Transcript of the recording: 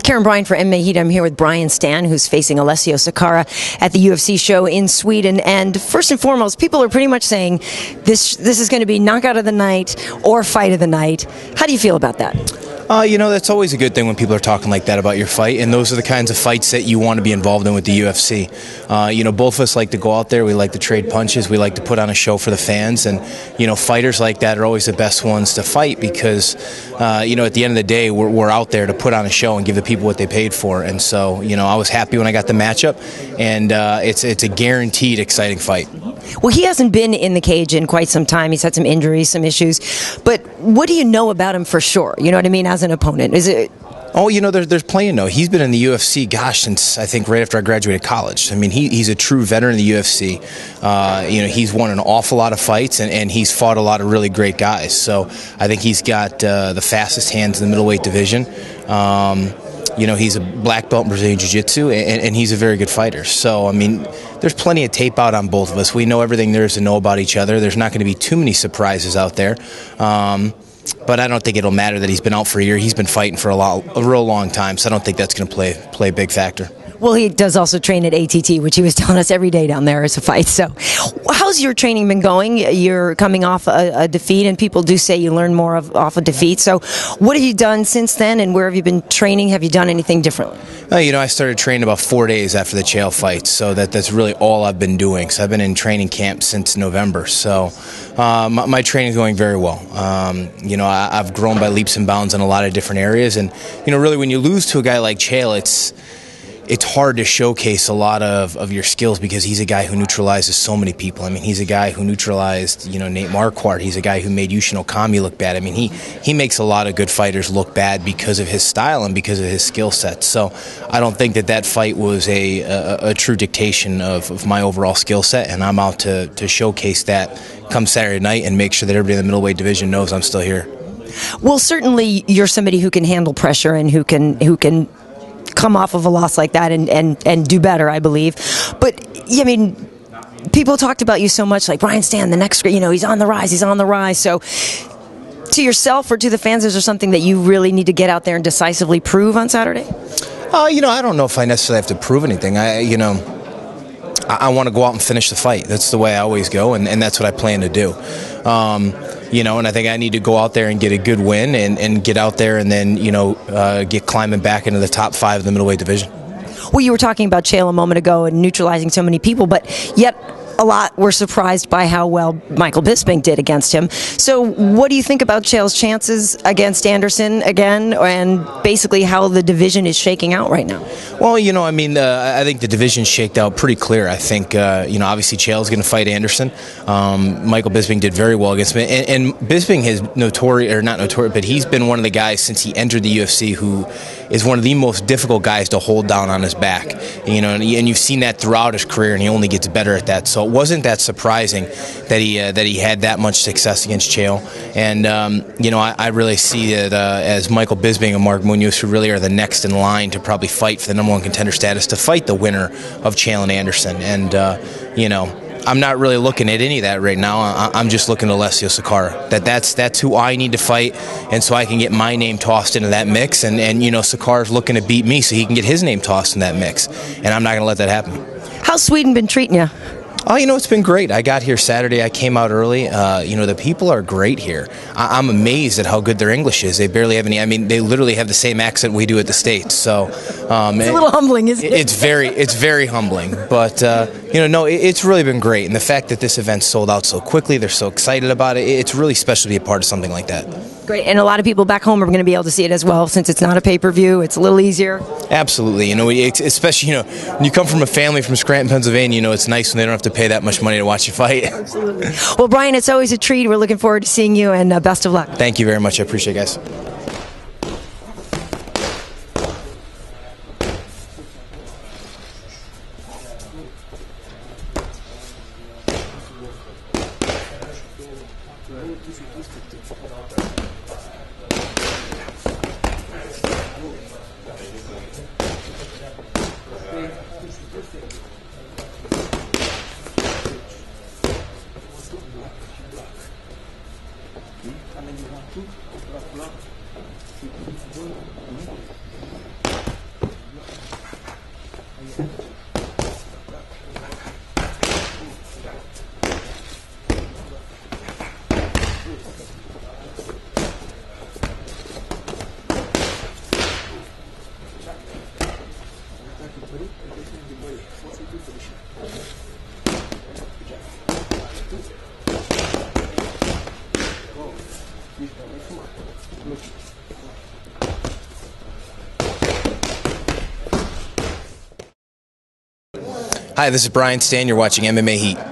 Karyn Bryant for MMA H.E.A.T. I'm here with Brian Stann, who's facing Alessio Sakara at the UFC show in Sweden. And first and foremost, people are pretty much saying this is going to be knockout of the night or fight of the night. How do you feel about that? That's always a good thing when people are talking like that about your fight, and those are the kinds of fights that you want to be involved in with the UFC. Both of us like to go out there, we like to trade punches, we like to put on a show for the fans, and, fighters like that are always the best ones to fight because, at the end of the day, we're out there to put on a show and give the people what they paid for, and so, I was happy when I got the matchup, and it's a guaranteed exciting fight. Well, he hasn't been in the cage in quite some time. He's had some injuries, some issues. But what do you know about him for sure? You know what I mean, as an opponent? Is it... Oh, there's plenty to know. He's been in the UFC, since I think right after I graduated college. I mean, he's a true veteran of the UFC. He's won an awful lot of fights, and he's fought a lot of really great guys. So I think he's got the fastest hands in the middleweight division. He's a black belt in Brazilian Jiu-Jitsu, and he's a very good fighter. So, I mean, there's plenty of tape out on both of us. We know everything there is to know about each other. There's not going to be too many surprises out there. But I don't think it'll matter that he's been out for a year. He's been fighting for a real long time, so I don't think that's going to play a big factor. Well, he does also train at H.E.A.T, which he was telling us every day down there is a fight. So how's your training been going? You're coming off a defeat, and people do say you learn more off a defeat. So what have you done since then, and where have you been training? Have you done anything differently? I started training about 4 days after the H.E.A.T fight, so that's really all I've been doing. So I've been in training camp since November. So my training is going very well. I've grown by leaps and bounds in a lot of different areas, and really when you lose to a guy like H.E.A.T, it's hard to showcase a lot of your skills because he's a guy who neutralizes so many people. I mean, he's a guy who neutralized, Nate Marquardt. He's a guy who made Yushin Okami look bad. I mean, he makes a lot of good fighters look bad because of his style and because of his skill set. So I don't think that fight was a true dictation of my overall skill set, and I'm out to showcase that come Saturday night and make sure that everybody in the middleweight division knows I'm still here. Well, certainly you're somebody who can handle pressure and who can come off of a loss like that and do better, I believe. But, I mean, people talked about you so much, like Brian Stann, the next, he's on the rise. So to yourself or to the fans, is there something that you really need to get out there and decisively prove on Saturday? I don't know if I necessarily have to prove anything. I want to go out and finish the fight. That's the way I always go, and that's what I plan to do. And I think I need to go out there and get a good win and get out there and then, get climbing back into the top 5 of the middleweight division. Well, you were talking about H.E.A.T a moment ago and neutralizing so many people, but yet a lot were surprised by how well Michael Bisping did against him. So what do you think about H.E.A.T's chances against Anderson again, and basically how the division is shaking out right now? Well, I think the division's shaked out pretty clear. I think, obviously H.E.A.T is going to fight Anderson. Michael Bisping did very well against him. And Bisping is but he's been one of the guys since he entered the UFC who is one of the most difficult guys to hold down on his back. And you've seen that throughout his career, and he only gets better at that. So it wasn't that surprising that he had that much success against H.E.A.T. And, I really see it as Michael Bisping and Mark Munoz, who really are the next in line to probably fight for the #1 contender status, to fight the winner of H.E.A.T and Anderson. And, I'm not really looking at any of that right now. I'm just looking at Alessio Sakara. That's who I need to fight, and so I can get my name tossed into that mix. And Sakara's looking to beat me so he can get his name tossed in that mix. And I'm not going to let that happen. How's Sweden been treating you? Oh, it's been great. I got here Saturday. I came out early. The people are great here. I'm amazed at how good their English is. They barely have any. I mean, they literally have the same accent we do at the States. So it's a little humbling, isn't it? It's very humbling. But it's really been great. And the fact that this event sold out so quickly, they're so excited about it. It's really special to be a part of something like that. Great, and a lot of people back home are going to be able to see it as well, since it's not a pay-per-view. It's a little easier. Absolutely, especially when you come from a family from Scranton, Pennsylvania. It's nice when they don't have to pay that much money to watch you fight. Absolutely. Well, Brian, it's always a treat. We're looking forward to seeing you, and best of luck. Thank you very much. I appreciate it, guys. Hi, this is Brian Stann. You're watching MMA Heat.